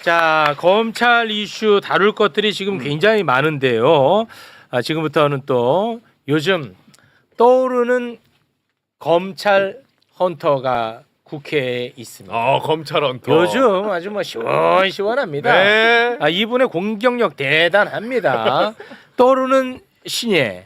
자, 검찰 이슈 다룰 것들이 지금 굉장히 많은데요. 지금부터는 또 요즘 떠오르는 검찰 헌터가 국회에 있습니다. 검찰 헌터. 요즘 아주 뭐 시원시원합니다. 네. 이분의 공격력 대단합니다. 떠오르는 신예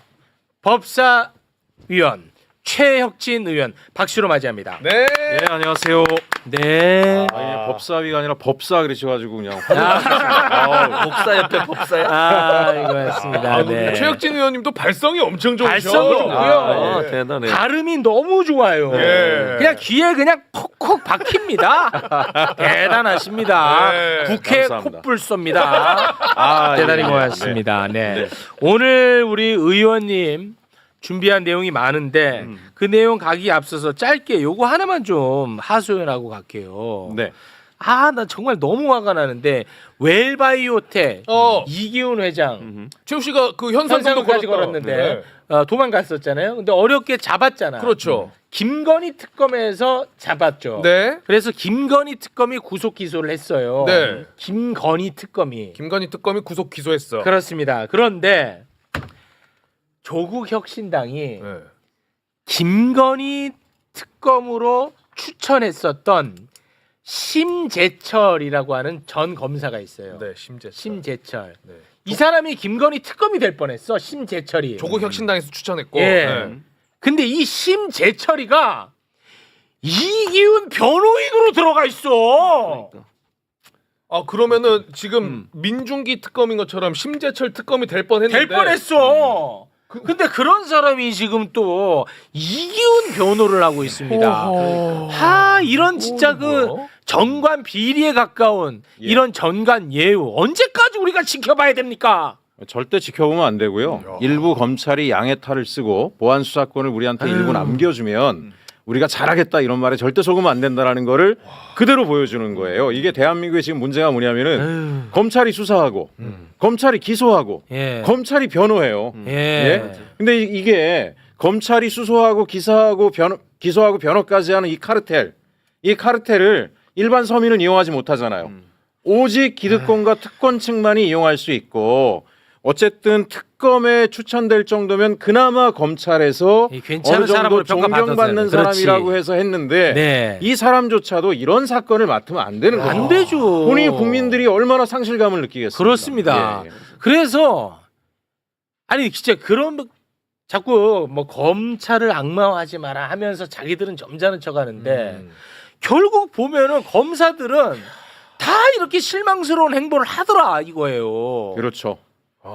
법사위원 최혁진 의원 박수로 맞이합니다. 네. 네, 안녕하세요. 네. 법사위가 아니라 법사 그러셔가지고 그냥 법사 옆에 법사야. 이거였습니다. 네. 최혁진 의원님도 발성이 엄청 좋으셔. 발성이 좋고요. 네. 대단해. 발음이 너무 좋아요. 예. 그냥 귀에 그냥 콕콕 박힙니다. 대단하십니다. 네. 국회 감사합니다. 콧불소입니다. 대단히 고맙습니다. 네. 오늘 우리 의원님 준비한 내용이 많은데 그 내용 가기 앞서서 짧게 요거 하나만 좀 하소연하고 갈게요. 네. 나 정말 너무 화가 나는데 웰바이오텍 이기훈 회장 최욱 씨가 그 현상금도 현상금까지 걸었는데 네. 도망갔었잖아요. 근데 어렵게 잡았잖아. 그렇죠. 김건희 특검에서 잡았죠. 네. 그래서 김건희 특검이 구속 기소를 했어요. 네. 김건희 특검이. 김건희 특검이 구속 기소했어. 그렇습니다. 그런데 조국 혁신당이 네. 김건희 특검으로 추천했었던 심재철이라고 하는 전 검사가 있어요. 네, 심재철. 심재철. 네. 이 사람이 김건희 특검이 될 뻔했어. 심재철이. 조국 혁신당에서 추천했고. 예. 네. 근데 이 심재철이가 이기훈 변호인으로 들어가 있어. 그러면은 지금 민중기 특검인 것처럼 심재철 특검이 될 뻔했는데. 될 뻔했어. 근데 그런 사람이 지금 또 이기훈 변호를 하고 있습니다. 이런 진짜 그 정관 비리에 가까운 이런 전관 예우 언제까지 우리가 지켜봐야 됩니까? 절대 지켜보면 안 되고요. 일부 검찰이 양의 탈을 쓰고 보안 수사권을 우리한테 일부 남겨주면 우리가 잘하겠다 이런 말에 절대 속으면 안 된다라는 거를 그대로 보여주는 거예요. 이게 대한민국의 지금 문제가 뭐냐면은 검찰이 수사하고 검찰이 기소하고 예. 검찰이 변호해요. 예. 근데 이게 검찰이 수소하고 기소하고 변호까지 하는 이 카르텔을 일반 서민은 이용하지 못하잖아요. 오직 기득권과 특권층만이 이용할 수 있고 어쨌든 특검에 추천될 정도면 그나마 검찰에서 괜찮은 어느 정도 사람으로 존경받는 평가받았어요. 사람이라고 그렇지. 해서 했는데 네. 이 사람조차도 이런 사건을 맡으면 안 되는 거죠. 안 되죠. 본인 국민들이 얼마나 상실감을 느끼겠습니까? 그렇습니다. 예, 예. 그래서 아니 진짜 그런 자꾸 뭐 검찰을 악마화하지 마라 하면서 자기들은 점잖은 척하는데 결국 보면은 검사들은 다 이렇게 실망스러운 행보를 하더라 이거예요. 그렇죠.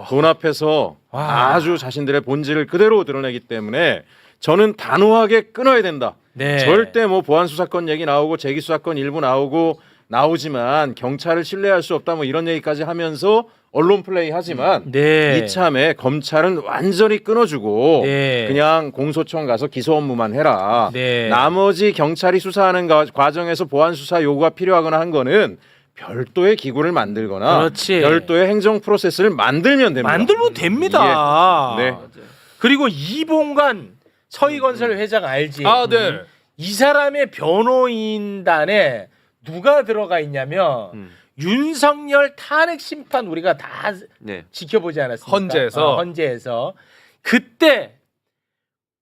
돈 앞에서 아주 자신들의 본질을 그대로 드러내기 때문에 저는 단호하게 끊어야 된다. 네. 절대 뭐 보안 수사권 얘기 나오고 재기 수사권 일부 나오지만 경찰을 신뢰할 수 없다 뭐 이런 얘기까지 하면서 언론 플레이 하지만 네. 이참에 검찰은 완전히 끊어주고 네. 그냥 공소청 가서 기소 업무만 해라. 네. 나머지 경찰이 수사하는 과정에서 보안 수사 요구가 필요하거나 한 거는 별도의 기구를 만들거나 그렇지. 별도의 행정 프로세스를 만들면 됩니다. 만들면 됩니다. 네. 그리고 이봉관 서희건설 회장 알지? 네. 이 사람의 변호인단에 누가 들어가 있냐면 윤석열 탄핵 심판 우리가 다 네. 지켜보지 않았습니까? 헌재에서. 헌재에서 그때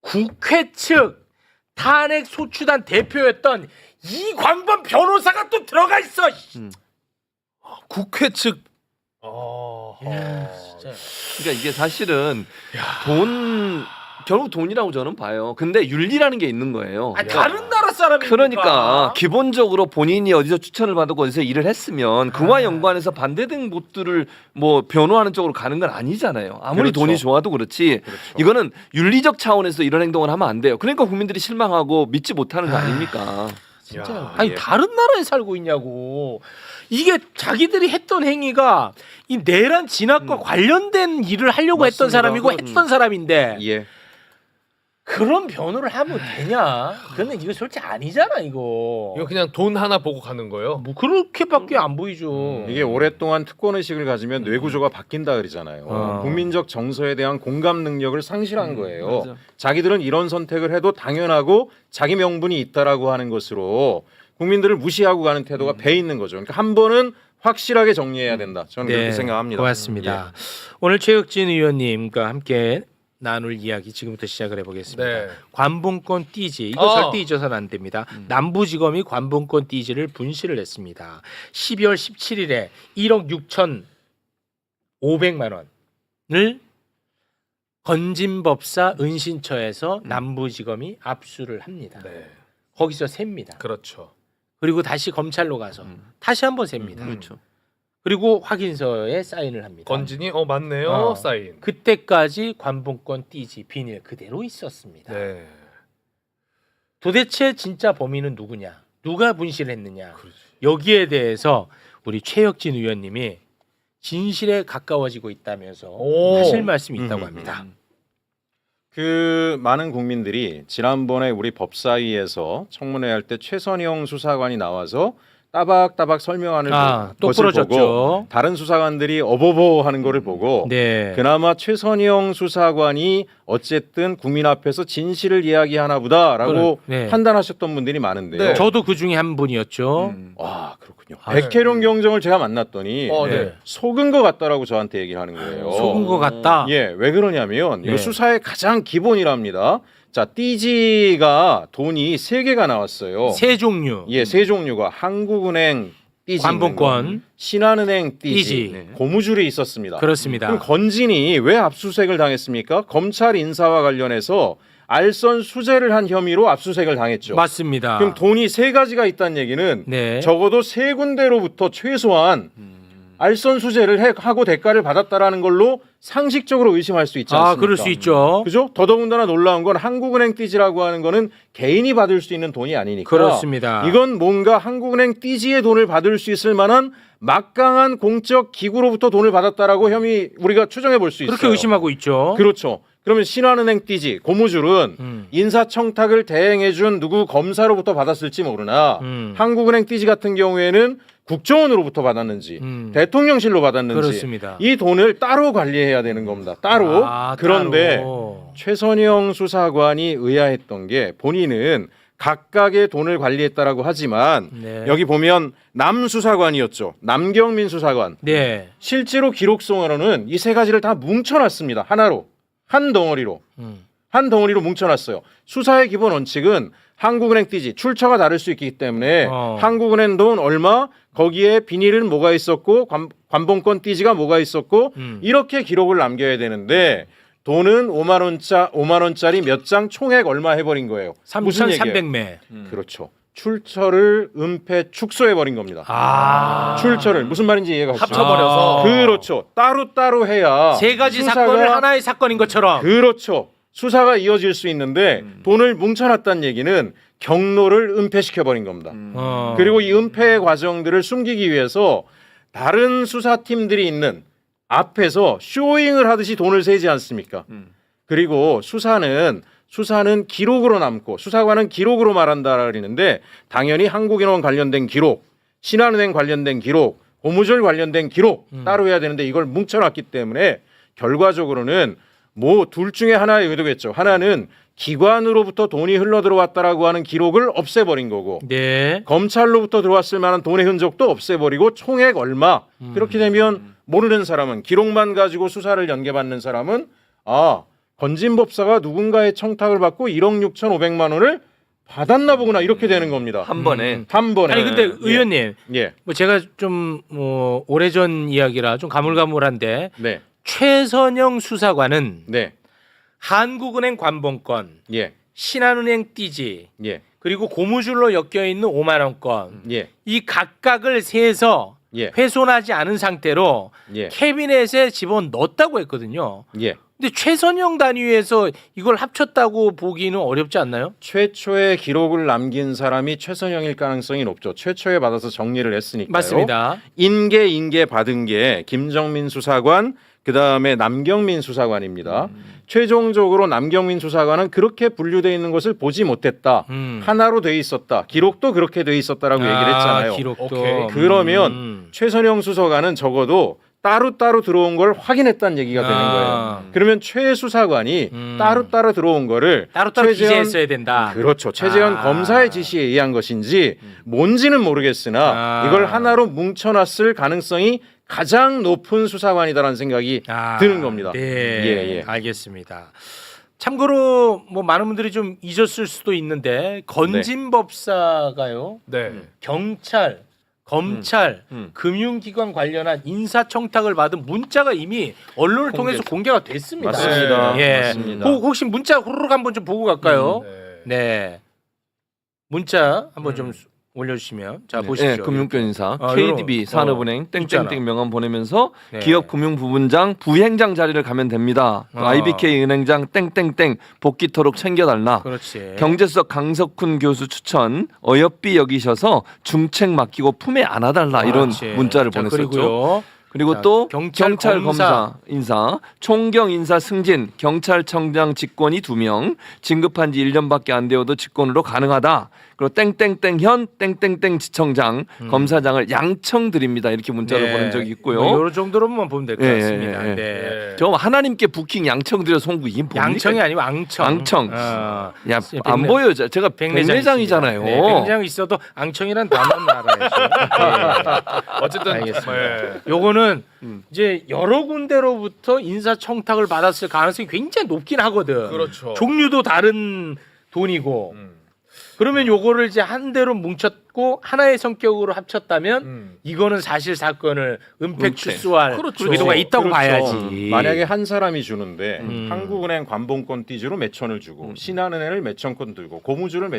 국회 측 탄핵 소추단 대표였던 이광범 변호사가 또 들어가 있어. 국회 측. 진짜. 그러니까 이게 사실은 결국 돈이라고 저는 봐요. 근데 윤리라는 게 있는 거예요. 다른 나라 사람이니까. 그러니까 기본적으로 본인이 어디서 추천을 받고 어디서 일을 했으면 그와 연관해서 반대된 곳들을 뭐 변호하는 쪽으로 가는 건 아니잖아요. 아무리 그렇죠. 돈이 좋아도 그렇지. 이거는 윤리적 차원에서 이런 행동을 하면 안 돼요. 그러니까 국민들이 실망하고 믿지 못하는 거 아닙니까? 진짜. 아니 다른 나라에 살고 있냐고. 이게 자기들이 했던 행위가 이 내란 진압과 관련된 일을 하려고 했던 맞습니다. 사람이고 했던 사람인데 예. 그런 변호를 하면 되냐? 근데 이거 솔직히 아니잖아 이거. 이거 그냥 돈 하나 보고 가는 거예요. 뭐 그렇게밖에 안 보이죠. 이게 오랫동안 특권 의식을 가지면 뇌구조가 바뀐다 그러잖아요. 국민적 정서에 대한 공감 능력을 상실한 거예요. 맞아. 자기들은 이런 선택을 해도 당연하고 자기 명분이 있다라고 하는 것으로 국민들을 무시하고 가는 태도가 배 있는 거죠. 그러니까 한 번은 확실하게 정리해야 된다. 저는 네, 그렇게 생각합니다. 고맙습니다. 오늘 최혁진 의원님과 함께 나눌 이야기 지금부터 시작을 해보겠습니다. 네. 관봉권 띠지 이거 절대 잊어서는 안 됩니다. 음. 남부지검이 관봉권 띠지를 분실을 했습니다. 12월 17일에 1억 6,500만 원을 건진법사 은신처에서 남부지검이 압수를 합니다. 네. 거기서 셉니다. 그렇죠. 그리고 다시 검찰로 가서 다시 한번 셉니다. 그렇죠. 그리고 확인서에 사인을 합니다. 건진이 맞네요. 어. 사인. 그때까지 관봉권 띠지 비닐 그대로 있었습니다. 네. 도대체 진짜 범인은 누구냐? 누가 분실했느냐? 그렇지. 여기에 대해서 우리 최혁진 의원님이 진실에 가까워지고 있다면서 오. 하실 말씀이 있다고 음, 합니다. 그 많은 국민들이 지난번에 우리 법사위에서 청문회 할 때 최선영 수사관이 나와서 따박따박 설명하는 또 것을 부러졌죠. 보고 다른 수사관들이 어버버 하는 거를 보고 네. 그나마 최선영 수사관이 어쨌든 국민 앞에서 진실을 이야기하나 보다라고 네. 판단하셨던 분들이 많은데요. 네. 저도 그 중에 한 분이었죠. 와 그렇군요. 아, 백혜룡 경정을 제가 만났더니 네. 속은 것 같다라고 저한테 얘기를 하는 거예요. 속은 것 같다. 예, 왜 그러냐면 네. 이거 수사의 가장 기본이랍니다. 자, 띠지가 돈이 3개가 나왔어요. 세 종류. 예, 세 종류가 한국은행 띠지, 관봉권. 있는 거, 신한은행 띠지, 띠지. 네. 고무줄이 있었습니다. 그렇습니다. 그럼 건진이 왜 압수수색을 당했습니까? 검찰 인사와 관련해서 알선 수재를 한 혐의로 압수수색을 당했죠. 맞습니다. 그럼 돈이 3가지가 있다는 얘기는 네. 적어도 3군데로부터 최소한 알선 수재를 하고 대가를 받았다라는 걸로 상식적으로 의심할 수 있지 않습니까? 그럴 수 있죠. 그죠? 더더군다나 놀라운 건 한국은행 띠지라고 하는 거는 개인이 받을 수 있는 돈이 아니니까. 그렇습니다. 이건 뭔가 한국은행 띠지의 돈을 받을 수 있을 만한 막강한 공적 기구로부터 돈을 받았다라고 혐의 우리가 추정해 볼 수 있어요. 그렇게 의심하고 있죠. 그렇죠. 그러면 신한은행 띠지 고무줄은 인사청탁을 대행해준 누구 검사로부터 받았을지 모르나 한국은행 띠지 같은 경우에는 국정원으로부터 받았는지 대통령실로 받았는지 그렇습니다. 이 돈을 따로 관리해야 되는 겁니다. 따로. 그런데 따로. 최선영 수사관이 의아했던 게 본인은 각각의 돈을 관리했다라고 하지만 네. 여기 보면 남 수사관이었죠. 남경민 수사관. 네. 실제로 기록성으로는 이 3가지를 다 뭉쳐놨습니다. 하나로. 한 덩어리로. 한 덩어리로 뭉쳐놨어요. 수사의 기본 원칙은 한국은행 띠지 출처가 다를 수 있기 때문에 한국은행 돈 얼마 거기에 비닐은 뭐가 있었고 관봉권 띠지가 뭐가 있었고 이렇게 기록을 남겨야 되는데 돈은 5만 원짜리 몇 장 총액 얼마 해버린 거예요. 무슨 얘기예요? 3,300매. 그렇죠. 출처를 은폐 축소해 버린 겁니다. 출처를 무슨 말인지 이해가 가시죠? 합쳐버려서. 그렇죠. 따로 해야 3가지 수사가- 사건을 하나의 사건인 것처럼. 그렇죠. 수사가 이어질 수 있는데 돈을 뭉쳐놨다는 얘기는 경로를 은폐시켜 버린 겁니다. 그리고 이 은폐 과정들을 숨기기 위해서 다른 수사팀들이 있는 앞에서 쇼잉을 하듯이 돈을 세지 않습니까? 그리고 수사는 기록으로 남고 수사관은 기록으로 말한다 그러는데 당연히 한국인원 관련된 기록, 신한은행 관련된 기록, 고무줄 관련된 기록 따로 해야 되는데 이걸 뭉쳐놨기 때문에 결과적으로는 뭐 둘 중에 하나의 의도겠죠. 하나는 기관으로부터 돈이 흘러 들어왔다라고 하는 기록을 없애버린 거고 네. 검찰로부터 들어왔을 만한 돈의 흔적도 없애버리고 총액 얼마 그렇게 되면 모르는 사람은 기록만 가지고 수사를 연계받는 사람은 건진법사가 누군가의 청탁을 받고 1억 6,500만 원을 받았나 보구나 이렇게 되는 겁니다. 한 번에. 한 번에. 아니 근데 의원님, 예. 뭐 제가 좀 오래전 이야기라 좀 가물가물한데 네. 최선영 수사관은 네. 한국은행 관봉권, 예. 신한은행 띠지, 예. 그리고 고무줄로 엮여 있는 5만 원권 예. 이 각각을 세서 예. 훼손하지 않은 상태로 예. 캐비넷에 집어 넣었다고 했거든요. 예. 근데 최선영 단위에서 이걸 합쳤다고 보기는 어렵지 않나요? 최초의 기록을 남긴 사람이 최선영일 가능성이 높죠. 최초에 받아서 정리를 했으니까요. 맞습니다. 인계 받은 게 김정민 수사관, 그다음에 남경민 수사관입니다. 최종적으로 남경민 수사관은 그렇게 분류되어 있는 것을 보지 못했다. 하나로 돼 있었다. 기록도 그렇게 돼 있었다라고 얘기를 했잖아요. 기록도. 오케이. 그러면 최선영 수사관은 적어도 따로따로 들어온 걸 확인했다는 얘기가 되는 아. 거예요. 그러면 최 수사관이 따로따로 들어온 거를 따로따로 최재현- 기재했어야 된다. 그렇죠. 최재현 아. 검사의 지시에 의한 것인지 뭔지는 모르겠으나 아. 이걸 하나로 뭉쳐놨을 가능성이 가장 높은 수사관이다라는 생각이 드는 겁니다. 네, 예. 알겠습니다. 참고로 뭐 많은 분들이 좀 잊었을 수도 있는데 건진법사가요, 네. 경찰, 검찰, 금융기관 관련한 인사청탁을 받은 문자가 이미 언론을 통해서 공개가 됐습니다. 맞습니다. 예. 맞습니다. 혹시 문자 후루룩 한번 좀 보고 갈까요? 네. 문자 한번 좀 올려주시면 자 보시죠. 네, 금융변인사 아, KDB 요런, 산업은행 있잖아. 땡땡땡 명함 보내면서 네. 기업금융부분장 부행장 자리를 가면 됩니다. IBK 은행장 땡땡땡 복귀토록 챙겨달라. 그렇지. 경제수석 강석훈 교수 추천 어여삐 여기셔서 중책 맡기고 품에 안아달라 이런 그렇지. 문자를 자, 보냈었죠. 그리고요. 그리고 자, 또 경찰 경찰 검사. 검사 인사, 총경 인사 승진, 경찰청장 직권이 2명, 진급한 지 1년밖에 안 되어도 직권으로 가능하다. 그리고 땡땡땡현 땡땡땡 지청장, 검사장을 양청 드립니다. 이렇게 문자를 보낸 적이 있고요. 뭐 이런 정도로만 보면 될 것 예, 같습니다. 예, 예. 네. 저 하나님께 부킹 양청 드려 송구 이게 뭡니까? 양청이 아니고 앙청. 앙청. 어. 야, 안 보여요. 제가 백내장이잖아요. 네, 백내장 있어도 앙청이란 단어는 알아야죠. 어쨌든 알겠습니다. 네. 요거는 이제 여러 군데로부터 인사청탁을 받았을 가능성이 굉장히 높긴 하거든. 그렇죠. 종류도 다른 돈이고. 그러면 요거를 이제 한 대로 뭉쳤고 하나의 성격으로 합쳤다면 이거는 사실 사건을 은폐 추수할 그렇죠. 의도가 있다고 그렇죠. 봐야지. 만약에 한 사람이 주는데 한국은행 관봉권 띠주로 몇천을 주고 신한은행을 몇천건 들고 고무줄을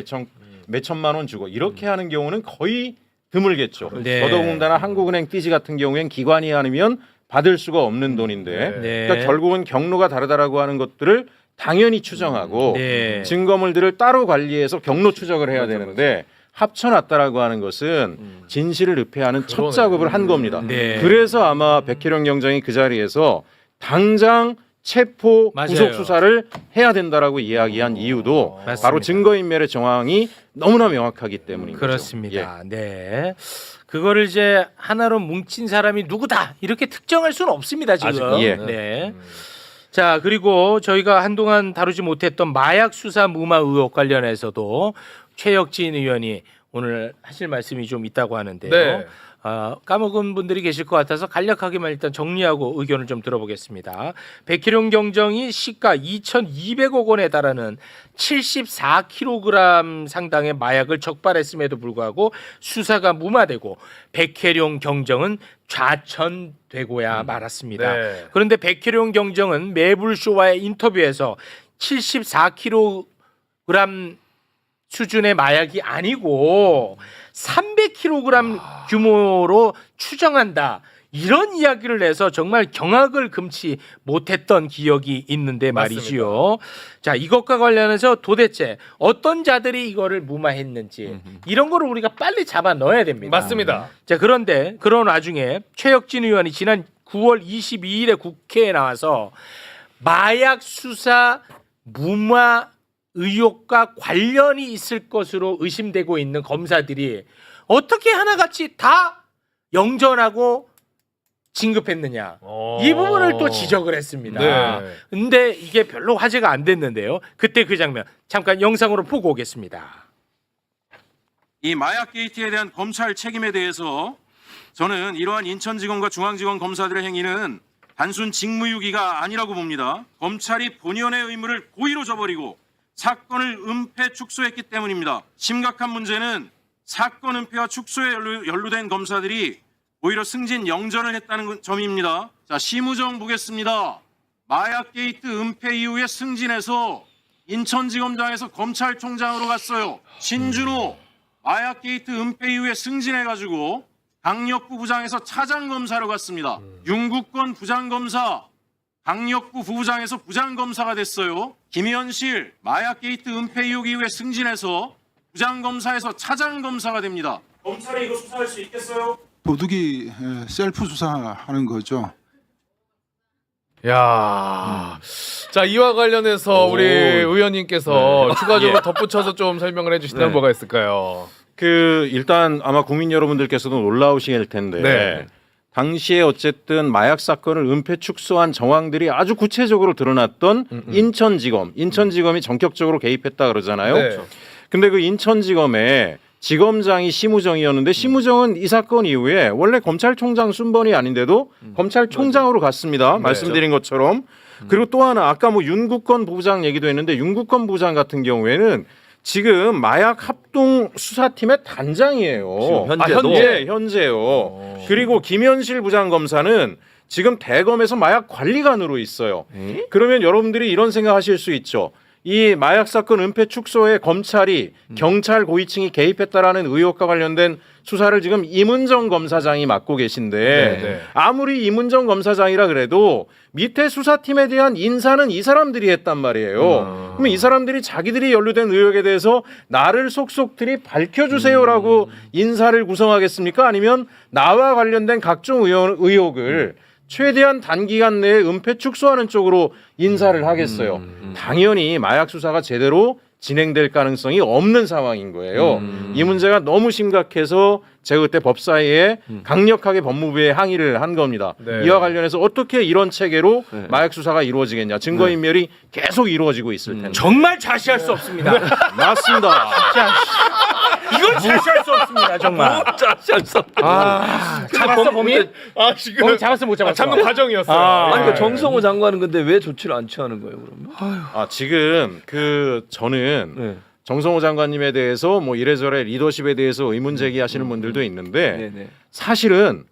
몇천만 원 주고 이렇게 하는 경우는 거의 드물겠죠. 네. 더더군다나 한국은행 띠지 같은 경우엔 기관이 아니면 받을 수가 없는 돈인데 네. 그러니까 결국은 경로가 다르다라고 하는 것들을 당연히 추정하고 네. 증거물들을 따로 관리해서 경로 추적을 해야 되는데 합쳐놨다라고 하는 것은 진실을 읍해하는 첫 그러네. 작업을 한 겁니다. 네. 그래서 아마 백혜령 경장이 그 자리에서 당장 체포 맞아요. 구속 수사를 해야 된다라고 이야기한 이유도 맞습니다. 바로 증거인멸의 정황이 너무나 명확하기 때문인 거죠. 그렇습니다. 네. 그거를 이제 하나로 뭉친 사람이 누구다 이렇게 특정할 수는 없습니다 지금. 아직, 예. 네. 자 그리고 저희가 한동안 다루지 못했던 마약 수사 무마 의혹 관련해서도 최혁진 의원이 오늘 하실 말씀이 좀 있다고 하는데요. 네. 까먹은 분들이 계실 것 같아서 간략하게만 일단 정리하고 의견을 좀 들어보겠습니다. 백희룡 경정이 시가 2,200억 원에 달하는 74kg 상당의 마약을 적발했음에도 불구하고 수사가 무마되고 백혜룡 경정은 좌천되고야 말았습니다. 네. 그런데 백혜룡 경정은 매불쇼와의 인터뷰에서 74kg 수준의 마약이 아니고 300kg 규모로 추정한다. 이런 이야기를 해서 정말 경악을 금치 못했던 기억이 있는데 말이지요. 자, 이것과 관련해서 도대체 어떤 자들이 이거를 무마했는지 이런 거를 우리가 빨리 잡아 넣어야 됩니다. 맞습니다. 자, 그런데 그런 와중에 최혁진 의원이 지난 9월 22일에 국회에 나와서 마약 수사 무마 의혹과 관련이 있을 것으로 의심되고 있는 검사들이 어떻게 하나같이 다 영전하고 진급했느냐 이 부분을 또 지적을 했습니다. 네. 근데 이게 별로 화제가 안 됐는데요. 그때 그 장면 잠깐 영상으로 보고 오겠습니다. 이 마약 게이트에 대한 검찰 책임에 대해서 저는 이러한 인천지검과 중앙지검 검사들의 행위는 단순 직무유기가 아니라고 봅니다. 검찰이 본연의 의무를 고의로 저버리고 사건을 은폐 축소했기 때문입니다. 심각한 문제는 사건 은폐와 축소에 연루된 검사들이 오히려 승진 영전을 했다는 점입니다. 자, 심우정 보겠습니다. 마약 게이트 은폐 이후에 승진해서 인천지검장에서 검찰총장으로 갔어요. 신준호 마약 게이트 은폐 이후에 승진해가지고 강력부 부장에서 차장검사로 갔습니다. 윤국권 부장검사 강력부 부부장에서 부장검사가 됐어요. 김현실 마약 게이트 은폐 의혹 이후에 승진해서 부장검사에서 차장검사가 됩니다. 검찰이 이거 수사할 수 있겠어요? 도둑이 셀프 수사하는 거죠. 야, 자 이와 관련해서 우리 의원님께서 추가적으로 덧붙여서 좀 설명을 해주시다면 뭐가 있을까요? 그 일단 아마 국민 여러분들께서도 놀라우실 텐데 네. 당시에 어쨌든 마약 사건을 은폐 축소한 정황들이 아주 구체적으로 드러났던 인천지검이 전격적으로 개입했다 그러잖아요. 네. 근데 그 인천지검에 지검장이 심우정이었는데 심우정은 이 사건 이후에 원래 검찰총장 순번이 아닌데도 검찰총장으로 갔습니다. 말씀드린 것처럼. 그리고 또 하나 아까 뭐 윤국권 부부장 얘기도 했는데 윤국권 부부장 같은 경우에는 지금 마약 합동 수사팀의 단장이에요. 현재도? 현재요. 그리고 김현실 부장검사는 지금 대검에서 마약 관리관으로 있어요. 그러면 여러분들이 이런 생각하실 수 있죠. 이 마약 사건 은폐 축소에 검찰이 경찰 고위층이 개입했다라는 의혹과 관련된 수사를 지금 이문정 검사장이 맡고 계신데 아무리 이문정 검사장이라 그래도 밑에 수사팀에 대한 인사는 이 사람들이 했단 말이에요. 그러면 이 사람들이 자기들이 연루된 의혹에 대해서 나를 속속들이 밝혀주세요라고 인사를 구성하겠습니까? 아니면 나와 관련된 각종 의혹을 최대한 단기간 내에 은폐 축소하는 쪽으로 인사를 하겠어요. 당연히 마약 수사가 제대로 진행될 가능성이 없는 상황인 거예요. 이 문제가 너무 심각해서 제가 그때 법사위에 강력하게 법무부에 항의를 한 겁니다. 네. 이와 관련해서 어떻게 이런 체계로 마약 수사가 이루어지겠냐. 증거인멸이 계속 이루어지고 있을 텐데. 정말 자시할 수 없습니다. 맞습니다. 이건 자시할 수 없습니다. 정말. 잡았어 범인? 아 지금 범인 잡았어 못 잡았어? 잡는 과정이었어요. 아, 아니 그러니까 정성호 장관은 근데 왜 조치를 안 취하는 거예요, 그러면? 지금 저는 네. 정성호 장관님에 대해서 뭐 이래저래 리더십에 대해서 의문 제기하시는 분들도 있는데 네네. 사실은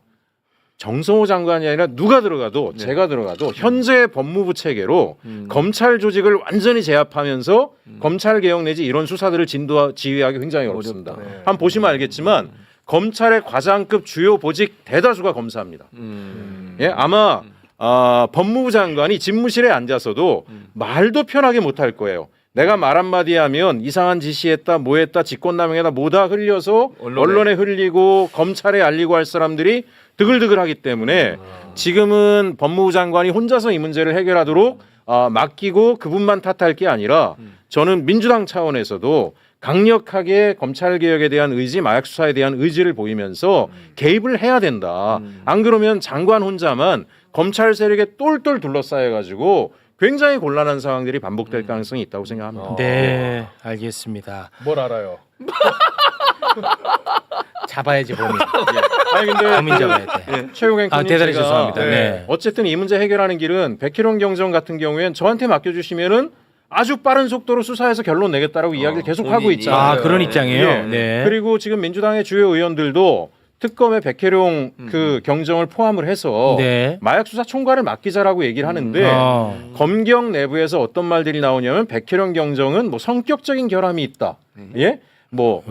정성호 장관이 아니라 누가 들어가도 제가 들어가도 현재 법무부 체계로 검찰 조직을 완전히 제압하면서 검찰 개혁 내지 이런 수사들을 지휘하기 굉장히 어렵습니다. 한번 보시면 알겠지만 검찰의 과장급 주요 보직 대다수가 검사입니다. 예, 아마 법무부 장관이 집무실에 앉아서도 말도 편하게 못할 거예요. 내가 말 한마디 하면 이상한 지시했다, 뭐했다, 직권남용했다, 뭐다 흘려서 언론에 흘리고 검찰에 알리고 할 사람들이 드글드글하기 때문에 지금은 법무부 장관이 혼자서 이 문제를 해결하도록 맡기고 그분만 탓할 게 아니라 저는 민주당 차원에서도 강력하게 검찰개혁에 대한 의지, 마약 수사에 대한 의지를 보이면서 개입을 해야 된다. 안 그러면 장관 혼자만 검찰 세력에 똘똘 둘러싸여가지고 굉장히 곤란한 상황들이 반복될 가능성이 있다고 생각합니다. 네, 알겠습니다. 뭘 알아요? 잡아야지 범인. 아니 근데 범인 잡아야 돼. 최욱 앵커님 대단히 제가 죄송합니다. 네. 어쨌든 이 문제 해결하는 길은 백희룡 경정 같은 경우에는 저한테 맡겨주시면은 아주 빠른 속도로 수사해서 결론 내겠다라고 이야기를 계속 하고 본인이. 있잖아요. 아 그런 입장이에요. 예. 네. 그리고 지금 민주당의 주요 의원들도 특검에 백혜룡 그 경정을 포함을 해서 네. 마약 수사 총괄을 맡기자라고 얘기를 하는데 검경 내부에서 어떤 말들이 나오냐면 백혜룡 경정은 뭐 성격적인 결함이 있다. 예? 뭐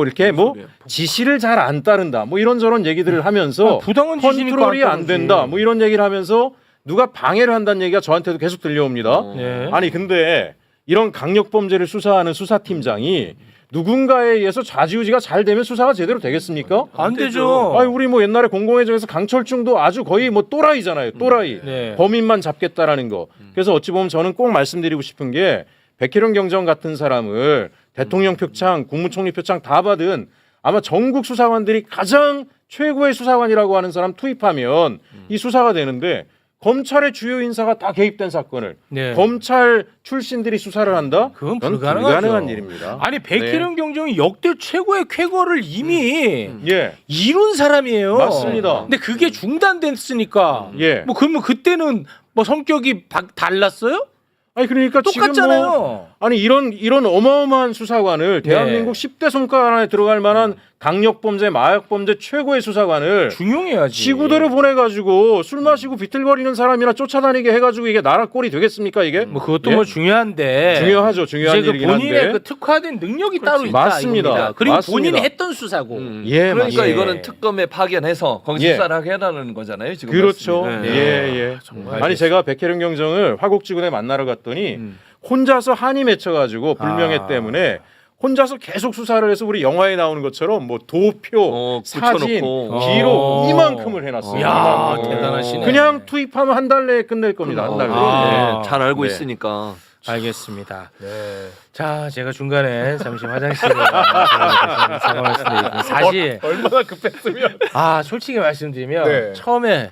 이렇게 뭐 지시를 잘 안 따른다. 뭐 이런저런 얘기들을 하면서 부당한 지시니까 컨트롤이 안 안 된다. 뭐 이런 얘기를 하면서 누가 방해를 한다는 얘기가 저한테도 계속 들려옵니다. 네. 아니 근데 이런 강력 범죄를 수사하는 수사팀장이 누군가에 의해서 좌지우지가 잘 되면 수사가 제대로 되겠습니까? 안 되죠. 아니 우리 뭐 옛날에 공공의정에서 강철중도 아주 거의 뭐 또라이잖아요. 또라이. 네. 범인만 잡겠다라는 거. 그래서 어찌 보면 저는 꼭 말씀드리고 싶은 게 백혜룡 경정 같은 사람을 대통령 표창, 국무총리 표창 다 받은 아마 전국 수사관들이 가장 최고의 수사관이라고 하는 사람 투입하면 이 수사가 되는데 검찰의 주요 인사가 다 개입된 사건을 네. 검찰 출신들이 수사를 한다? 그건 불가능한 불가능하죠. 일입니다. 아니 백희룡 경정이 역대 최고의 쾌거를 이미 예, 이룬 사람이에요. 맞습니다. 근데 그게 중단됐으니까. 예. 뭐 그러면 그때는 뭐 성격이 달랐어요? 아니 그러니까 똑같잖아요. 지금 뭐 아니 이런 어마어마한 수사관을 대한민국 10대 손가락 안에 들어갈 만한 강력범죄, 마약범죄 최고의 수사관을 중용해야지. 지구대로 보내가지고 술 마시고 비틀거리는 사람이나 쫓아다니게 해가지고 이게 나라 꼴이 되겠습니까 이게? 뭐 그것도 예? 뭐 중요한데. 중요하죠, 중요한 이제 그 일이긴 본인의 한데. 그 특화된 능력이 따로 있다. 맞습니다. 이겁니다. 그리고 맞습니다. 본인이 했던 수사고. 예, 그러니까 맞습니다. 이거는 특검에 파견해서 거기 예. 수사를 하게 해라는 거잖아요. 지금 그렇죠. 말씀이. 네. 예. 아니 제가 백혜령 경정을 화곡지구에 만나러 갔더니 혼자서 한이 맺혀가지고 불명예 때문에 혼자서 계속 수사를 해서 우리 영화에 나오는 것처럼 뭐 도표, 사진, 붙여놓고. 기록 이만큼을 해놨어요. 야 이만큼. 대단하시네. 그냥 투입하면 한 달 내에 끝낼 겁니다. 한 달 내에. 잘 알고 네. 있으니까. 알겠습니다. 네. 자, 제가 중간에 잠시 화장실에 사과 말씀드리고 사실 얼마나 급했으면. 솔직히 말씀드리면 네. 처음에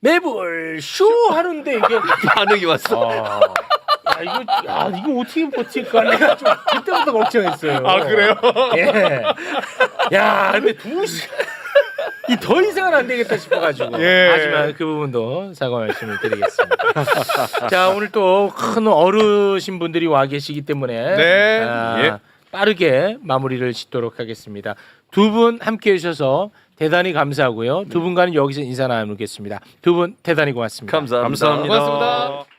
매불 쇼 하는데 이게 반응이 왔어. 이거 어떻게 버틸까 내가 좀 그때부터 걱정했어요. 아 그래요? 예. 야, 근데 2시간 이 더 이상은 안 되겠다 싶어가지고. 예. 하지만 그 부분도 사과 말씀을 드리겠습니다. 자, 오늘 또 큰 어르신 분들이 와 계시기 때문에 네. 빠르게 마무리를 짓도록 하겠습니다. 두 분 함께 해주셔서 대단히 감사하고요. 두 분과는 여기서 인사 나누겠습니다. 두 분 대단히 고맙습니다. 감사합니다. 감사합니다. 고맙습니다.